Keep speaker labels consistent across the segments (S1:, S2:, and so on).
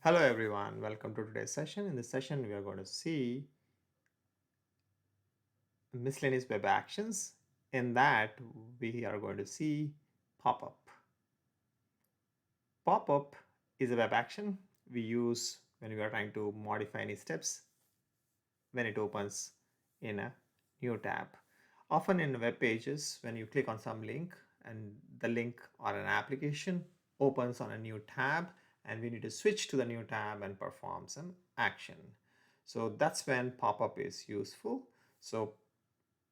S1: Hello everyone, welcome to today's session. In this session, we are going to see miscellaneous web actions. In that, we are going to see pop-up. Pop-up is a web action we use when we are trying to modify any steps when it opens in a new tab. Often in web pages, when you click on some link and the link or an application opens on a new tab and we need to switch to the new tab and perform some action. So that's when pop-up is useful. So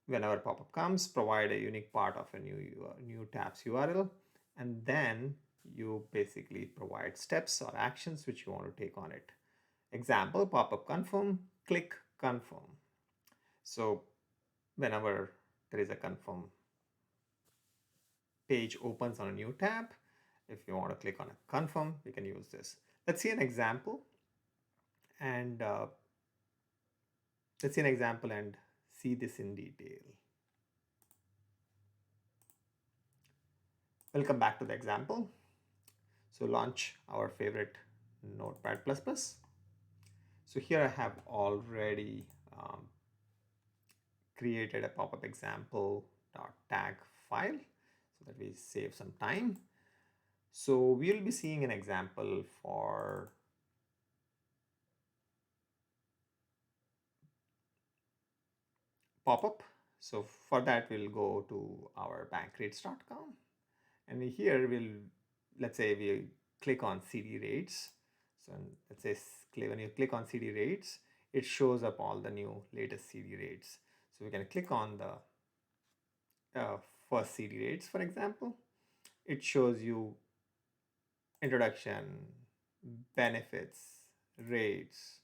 S1: whenever pop-up comes, provide a unique part of a new tab's URL, and then you basically provide steps or actions which you want to take on it. Example, pop-up confirm, click confirm. So whenever there is a confirm page opens on a new tab, if you want to click on a confirm, we can use this. Let's see an example and see this in detail. Welcome back to the example. So launch our favorite Notepad++. So here I have already created a pop-up example.tag file so that we save some time. So we'll be seeing an example for pop-up. So for that, we'll go to our bankrates.com, and here let's say we click on CD rates. So let's say when you click on CD rates, it shows up all the new latest CD rates. So we can click on the first CD rates, for example. It shows you introduction, benefits, rates,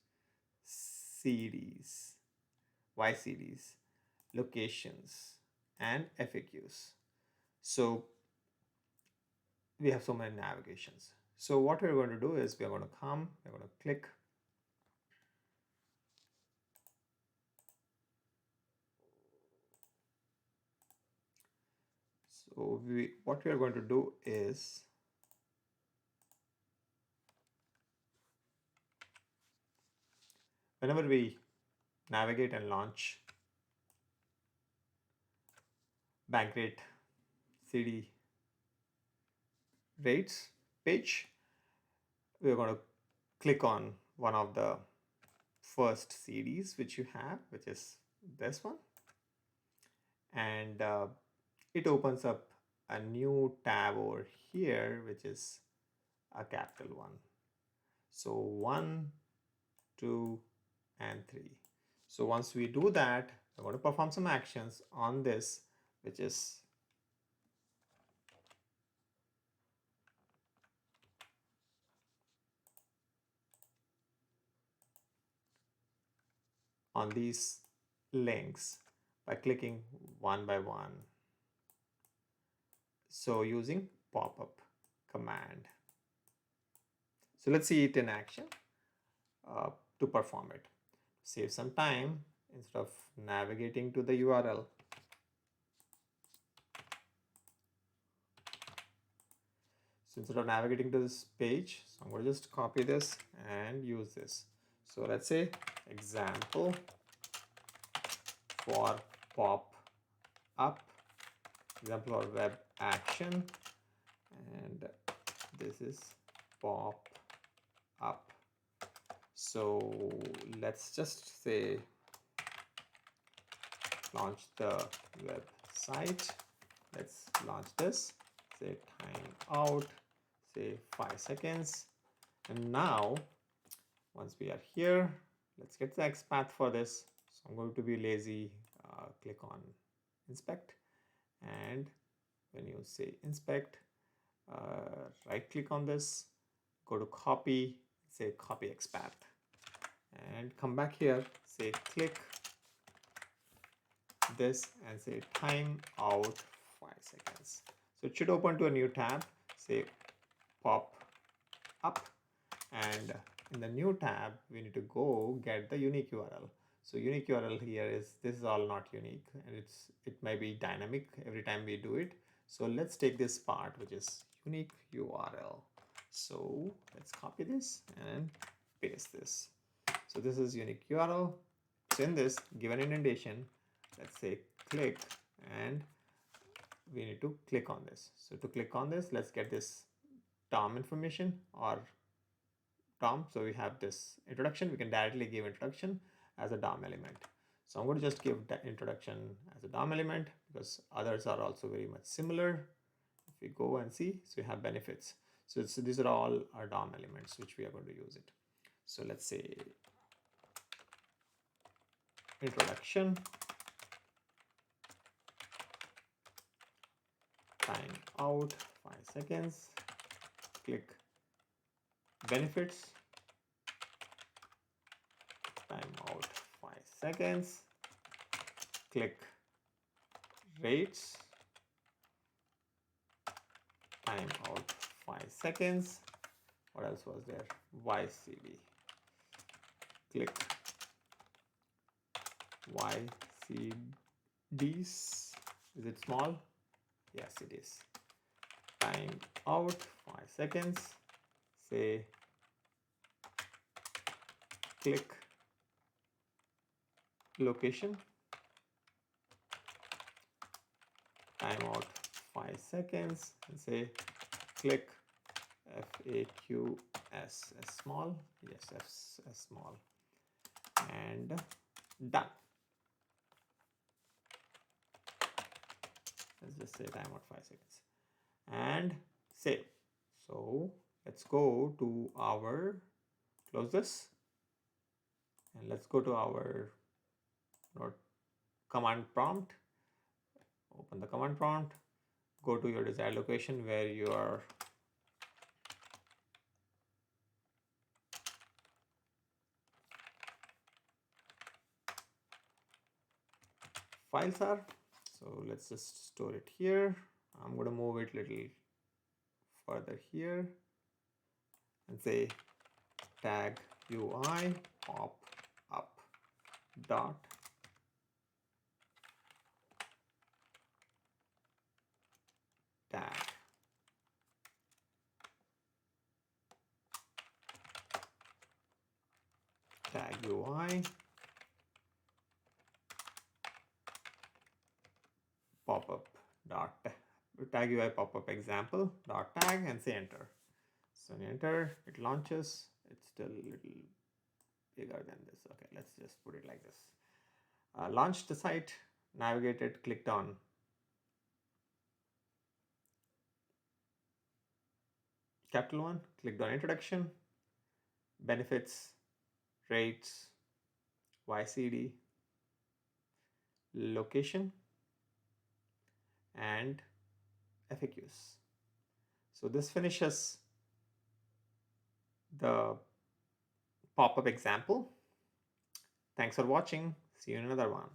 S1: CDs, YCDs, locations, and FAQs. So we have so many navigations. So what we're going to do is we're going to click So what we are going to do is whenever we navigate and launch bank rate CD rates page, we're going to click on one of the first CDs which you have, which is this one, and it opens up a new tab over here, which is a capital one. So 1, 2, and 3. So once we do that, we're going to perform some actions on this, which is on these links by clicking one by one. So using pop-up command. So let's see it in action to perform it. Save some time instead of navigating to the URL. So instead of navigating to this page, so I'm going to just copy this and use this. So let's say example for pop up, example for web action, and this is pop up. So let's just say launch the website. Let's launch this, say time out, say 5 seconds. And now once we are here, let's get the XPath for this. So I'm going to be lazy, click on inspect, and when you say inspect, right click on this, go to copy, say copy XPath, and come back here, say click this and say time out 5 seconds. So it should open to a new tab, say pop up, and in the new tab we need to go get the unique URL. So unique URL here this is all not unique, and it may be dynamic every time we do it. So let's take this part, which is unique URL. So let's copy this and paste this. So this is unique URL. So in this, give an indentation, let's say click, and we need to click on this. So to click on this, let's get this DOM information or DOM. So we have this introduction. We can directly give introduction as a DOM element. So I'm going to just give that introduction as a DOM element because others are also very much similar. If we go and see, so we have benefits. So these are all our DOM elements which we are going to use it. So let's say introduction, time out 5 seconds, click benefits, time out 5 seconds, click rates, time out 5 seconds. What else was there? YCD, click YCDs. Is it small? Yes, it is. Time out 5 seconds. Say click location. Time out 5 seconds and say click FAQS as small. Yes, as small. And done. Let's just say time out 5 seconds and save. So let's go to our, close this, and let's go to our command prompt. Open the command prompt, go to your desired location where your files are. So let's just store it here. I'm going to move it a little further here and say TagUI Popup dot tag. TagUI popup dot TagUI popup example dot tag and say enter. So when you enter, it launches. It's still a little bigger than this. Okay, let's just put it like this. Launched the site, navigated, clicked on capital 1, clicked on introduction, benefits, rates, YCD, location, and FAQs. So this finishes the pop-up example. Thanks for watching. See you in another one.